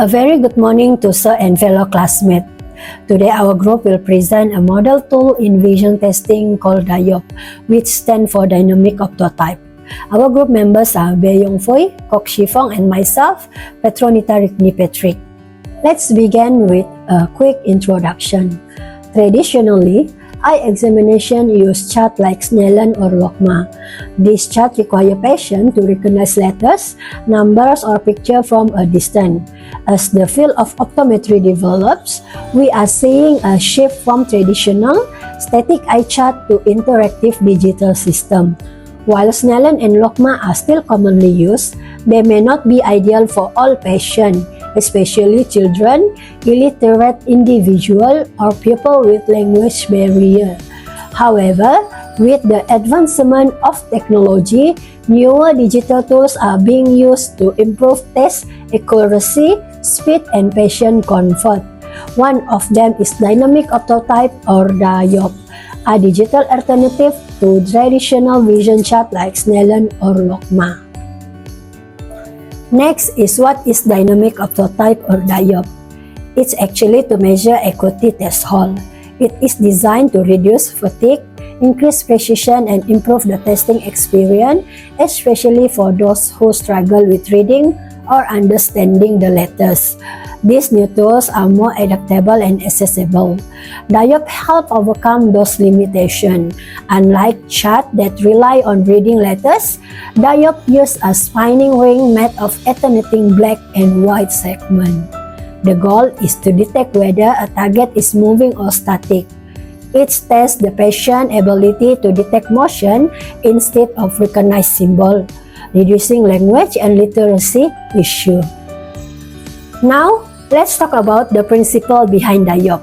A very good morning to sir and fellow classmates. Today our group will present a model tool in vision testing called DYOP, which stands for Dynamic Optotype. Our group members are Bae Yong Foy, Kok Shi Fong, and myself, Petronita Rikni Patrick. Let's begin with a quick introduction. Traditionally, eye examination use chart like Snellen or Logma. This chart require patient to recognize letters, numbers, or picture from a distance. As the field of optometry develops, we are seeing a shift from traditional static eye chart to interactive digital system. While Snellen and Logma are still commonly used, they may not be ideal for all patients, especially children, illiterate individuals, or people with language barrier. However, with the advancement of technology, newer digital tools are being used to improve test accuracy, speed, and patient comfort. One of them is Dynamic Optotype or DYOP, a digital alternative to traditional vision chart like Snellen or Logma. Next is what is Dynamic Optotype or DYOP. It's actually to measure acuity threshold. It is designed to reduce fatigue, increase precision, and improve the testing experience, especially for those who struggle with reading or understanding the letters. These new tools are more adaptable and accessible. DYOP helps overcome those limitations. Unlike charts that rely on reading letters, DYOP uses a spinning ring made of alternating black and white segments. The goal is to detect whether a target is moving or static. It tests the patient's ability to detect motion instead of recognize symbols, reducing language and literacy issues. Now, let's talk about the principle behind DYOP.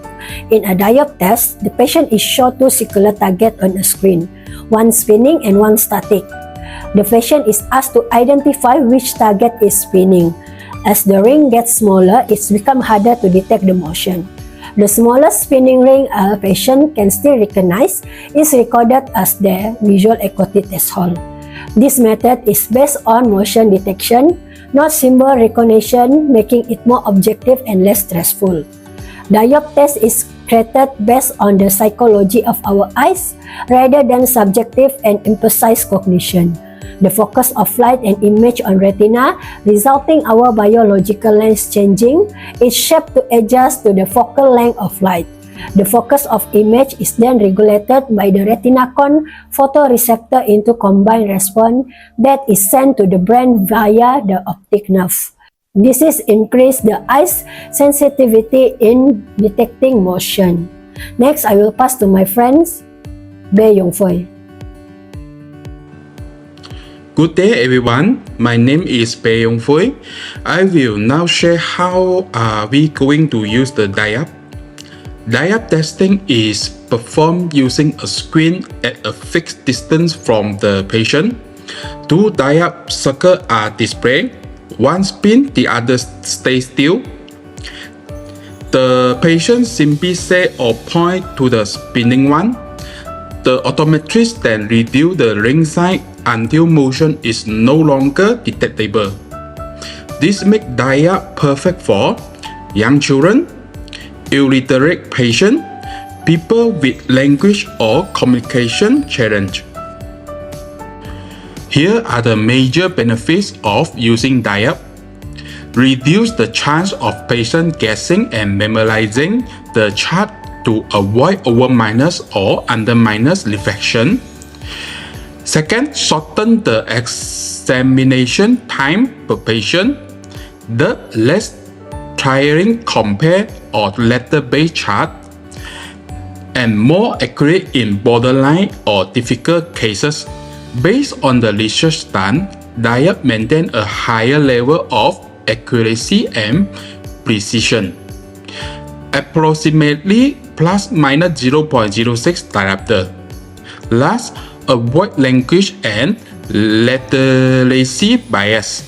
In a DYOP test, the patient is shown two circular targets on a screen, one spinning and one static. The patient is asked to identify which target is spinning. As the ring gets smaller, it becomes harder to detect the motion. The smallest spinning ring a patient can still recognize is recorded as their visual acuity threshold. This method is based on motion detection, not symbol recognition, making it more objective and less stressful. DYOP test is created based on the psychology of our eyes rather than subjective and imprecise cognition. The focus of light and image on retina, resulting our biological lens changing, is shaped to adjust to the focal length of light. The focus of image is then regulated by the retina cone photoreceptor into combined response that is sent to the brain via the optic nerve. This is increase the eye's sensitivity in detecting motion. Next, I will pass to my friends, Bae Yong Foy. Good day everyone, my name is Bae Yong Foy. I will now share how are we going to use the DYOP. DYOP testing is performed using a screen at a fixed distance from the patient. Two DYOP circles are displayed, one spin, the other stays still. The patient simply say or point to the spinning one. The optometrist then reduce the ring size until motion is no longer detectable. This makes DYOP perfect for young children, illiterate patients, people with language or communication challenge. Here are the major benefits of using DYOP. Reduce the chance of patient guessing and memorizing the chart to avoid over minus or under minus reflection. Second, shorten the examination time per patient. The less tiring compared or letter-based chart and more accurate in borderline or difficult cases. Based on the research done, DYOP maintain a higher level of accuracy and precision, approximately plus minus 0.06 diopter. Last, avoid language and literacy bias.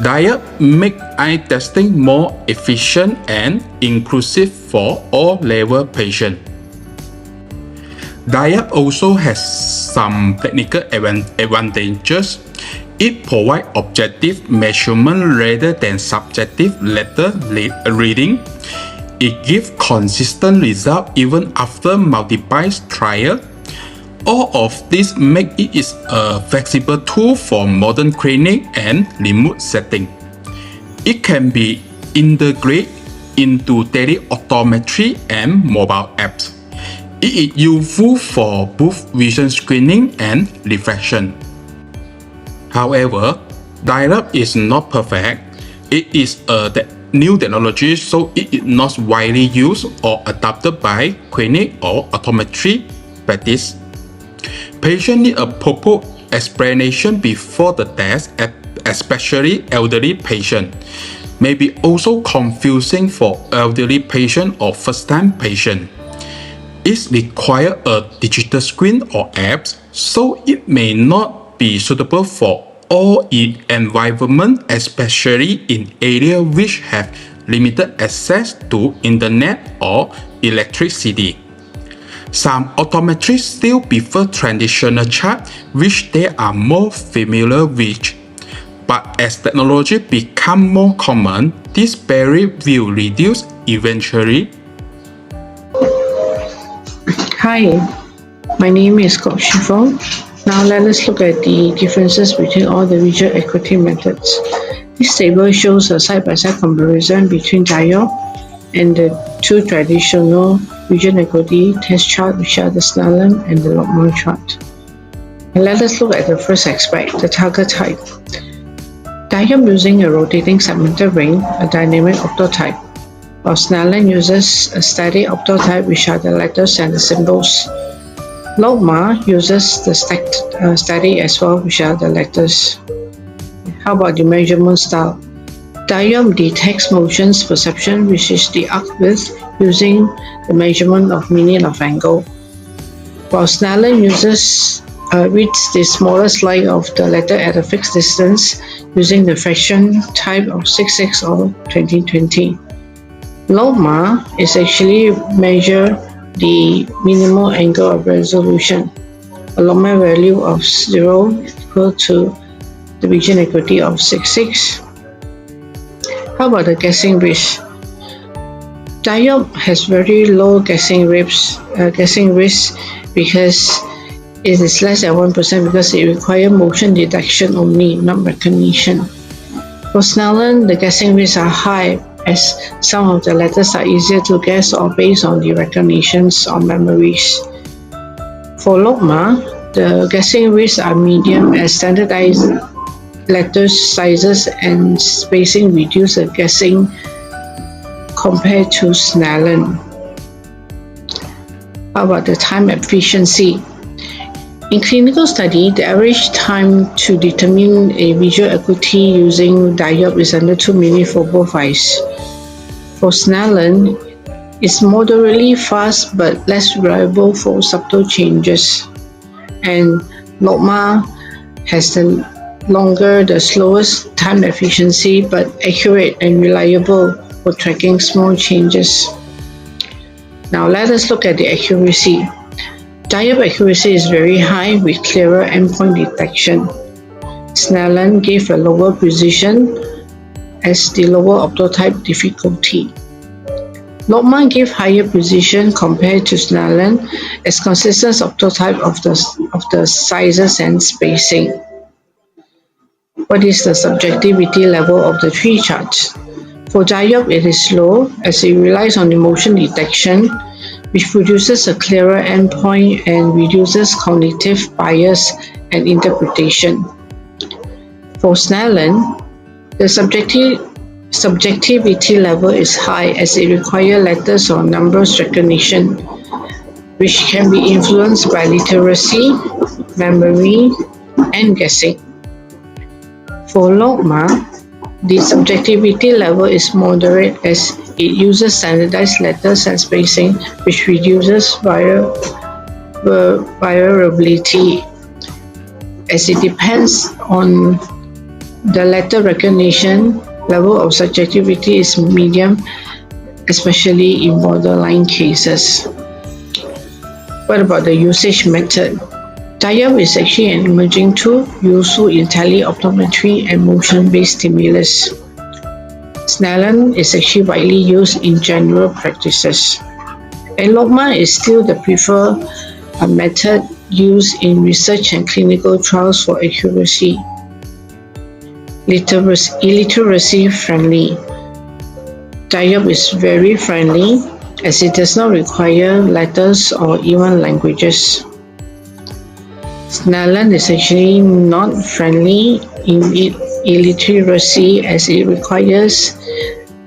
DYOP make eye testing more efficient and inclusive for all level patients. DYOP also has some technical advantages. It provides objective measurement rather than subjective letter reading. It gives consistent results even after multiple trials. All of this make it is a flexible tool for modern clinic and remote setting. It can be integrated into daily optometry and mobile apps. It is useful for both vision screening and reflection. However, DYOP is not perfect. It is a new technology, so it is not widely used or adopted by clinic or optometry practice. Patients need a proper explanation before the test, especially elderly patients. May be also confusing for elderly patients or first-time patients. It requires a digital screen or apps, so it may not be suitable for all environments, especially in areas which have limited access to internet or electricity. Some optometrists still prefer traditional charts, which they are more familiar with. But as technology becomes more common, this barrier will reduce eventually. Hi, my name is Kok Shifong. Now let us look at the differences between all the visual acuity methods. This table shows a side-by-side comparison between DYOP and the two traditional vision acuity test charts, which are the Snellen and the Lobman chart. And let us look at the first aspect, the target type. DYOP using a rotating segmented ring, a dynamic optotype, while Snellen uses a static optotype, which are the letters and the symbols. Lobman uses the static as well, which are the letters. How about the measurement style? DYOP detects motions perception, which is the arc width, using the measurement of minute of angle, while Snellen reads the smallest line of the letter at a fixed distance using the fraction type of 66 or 2020. Lobman is actually measure the minimal angle of resolution, a Lobman value of 0 equal to the vision acuity of 66. How about the guessing risk? DYOP has very low guessing risk because it is less than 1% because it requires motion detection only, not recognition. For Snellen, the guessing risks are high as some of the letters are easier to guess or based on the recognitions or memories. For Lobman, the guessing risks are medium as standardized letter sizes and spacing reduce the guessing compared to Snellen. How about the time efficiency? In clinical study, the average time to determine a visual acuity using DYOP is under 2 minutes for both eyes. For Snellen, it's moderately fast but less reliable for subtle changes. And Lobman has the slowest time efficiency but accurate and reliable for tracking small changes. Now let us look at the accuracy. DYOP accuracy is very high with clearer endpoint detection. Snellen gave a lower precision as the lower optotype difficulty. Lobman gave higher precision compared to Snellen as consistent optotype of the sizes and spacing. What is the subjectivity level of the three charts? For DYOP, it is low as it relies on the motion detection, which produces a clearer endpoint and reduces cognitive bias and interpretation. For Snellen, the subjectivity level is high as it requires letters or numbers recognition, which can be influenced by literacy, memory, and guessing. For Lobman, the subjectivity level is moderate as it uses standardized letters and spacing, which reduces variability as it depends on the letter recognition. Level of subjectivity is medium, especially in borderline cases. What about the usage method? DYOP is actually an imaging tool useful in teleoptometry and motion-based stimulus. Snellen is actually widely used in general practices. And LOPMA is still the preferred method used in research and clinical trials for accuracy. Illiteracy friendly. DYOP is very friendly as it does not require letters or even languages. Snellen is actually not friendly in illiteracy as it requires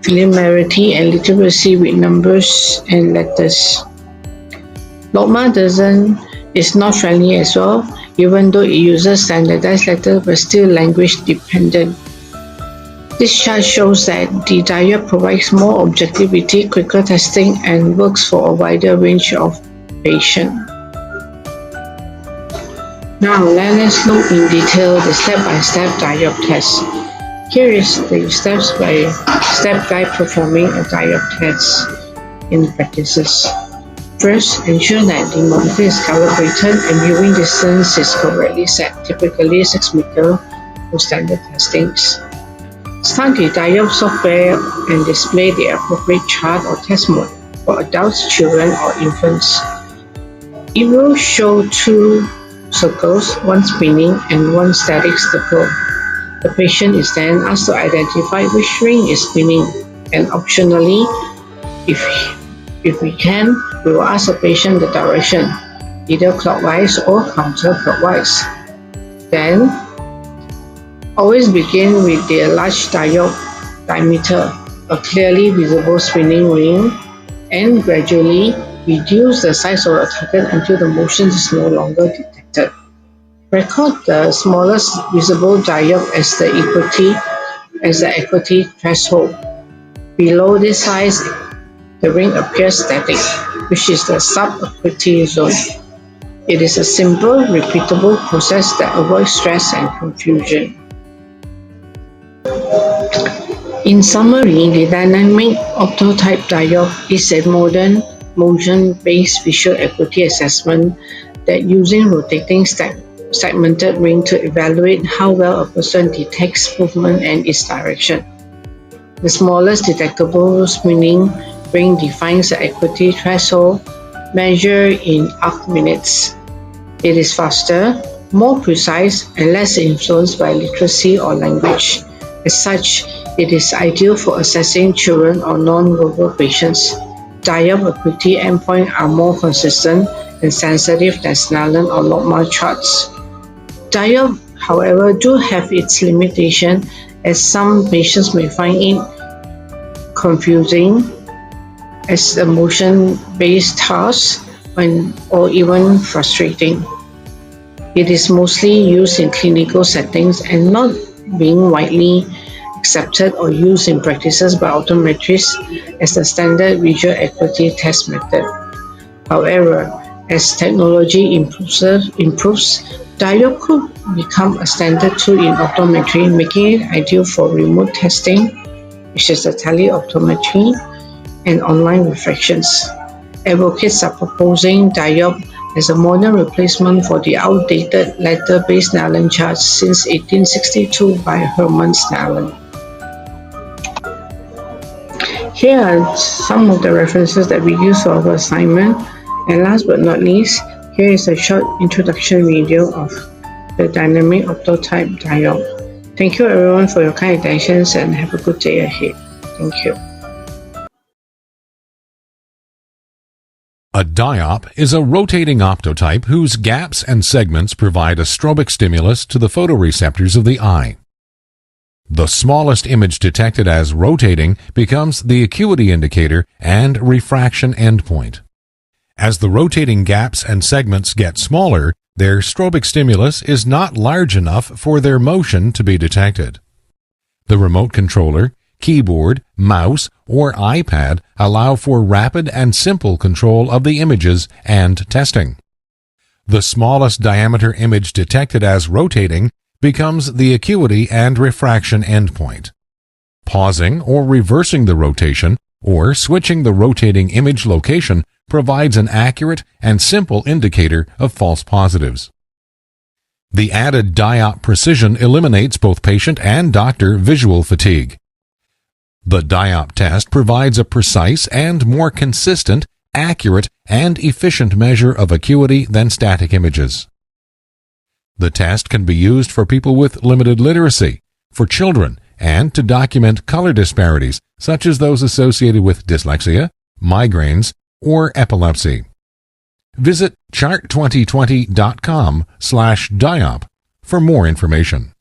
familiarity and literacy with numbers and letters. LOPMA is not friendly as well, even though it uses standardized letters but still language dependent. This chart shows that the DYOP provides more objectivity, quicker testing, and works for a wider range of patients. Now let us look in detail the step-by-step DYOP test. Here is the step-by-step guide performing a DYOP test in practices. First, ensure that the monitor is calibrated and viewing distance is correctly set, typically 6 meters for standard testings. Start the DYOP software and display the appropriate chart or test mode for adults, children, or infants. It will show 2 circles, one spinning and one static circle. The patient is then asked to identify which ring is spinning, and optionally, if we can, we will ask the patient the direction, either clockwise or counterclockwise. Then, always begin with the large DYOP diameter, a clearly visible spinning ring, and gradually reduce the size of the target until the motion is no longer detected. Record the smallest visible DYOP as the equity threshold. Below this size, the ring appears static, which is the sub-equity zone. It is a simple, repeatable process that avoids stress and confusion. In summary, the dynamic Optotype DYOP is a modern, motion-based visual acuity assessment that using rotating segmented ring to evaluate how well a person detects movement and its direction. The smallest detectable spinning ring defines the acuity threshold measured in arc minutes. It is faster, more precise, and less influenced by literacy or language. As such, it is ideal for assessing children or non-verbal patients. DYOP acuity endpoints are more consistent and sensitive than Snellen or LOPMA charts. DYOP, however, do have its limitation, as some patients may find it confusing as a motion-based task or even frustrating. It is mostly used in clinical settings and not being widely accepted or used in practices by optometrists as the standard visual acuity test method. However, as technology improves, DYOP could become a standard tool in optometry, making it ideal for remote testing, which is the teleoptometry, and online refractions. Advocates are proposing DYOP as a modern replacement for the outdated letter-based Snellen charts since 1862 by Hermann Snellen. Here are some of the references that we use for our assignment, and last but not least, here is a short introduction video of the dynamic Optotype DYOP. Thank you everyone for your kind attention and have a good day ahead. Thank you. A DYOP is a rotating optotype whose gaps and segments provide a strobic stimulus to the photoreceptors of the eye. The smallest image detected as rotating becomes the acuity indicator and refraction endpoint. As the rotating gaps and segments get smaller, their strobic stimulus is not large enough for their motion to be detected. The remote controller, keyboard, mouse, or iPad allow for rapid and simple control of the images and testing. The smallest diameter image detected as rotating becomes the acuity and refraction endpoint. Pausing or reversing the rotation or switching the rotating image location provides an accurate and simple indicator of false positives. The added DYOP precision eliminates both patient and doctor visual fatigue. The DYOP test provides a precise and more consistent, accurate, and efficient measure of acuity than static images. The test can be used for people with limited literacy, for children, and to document color disparities such as those associated with dyslexia, migraines, or epilepsy. Visit chart2020.com/DYOP for more information.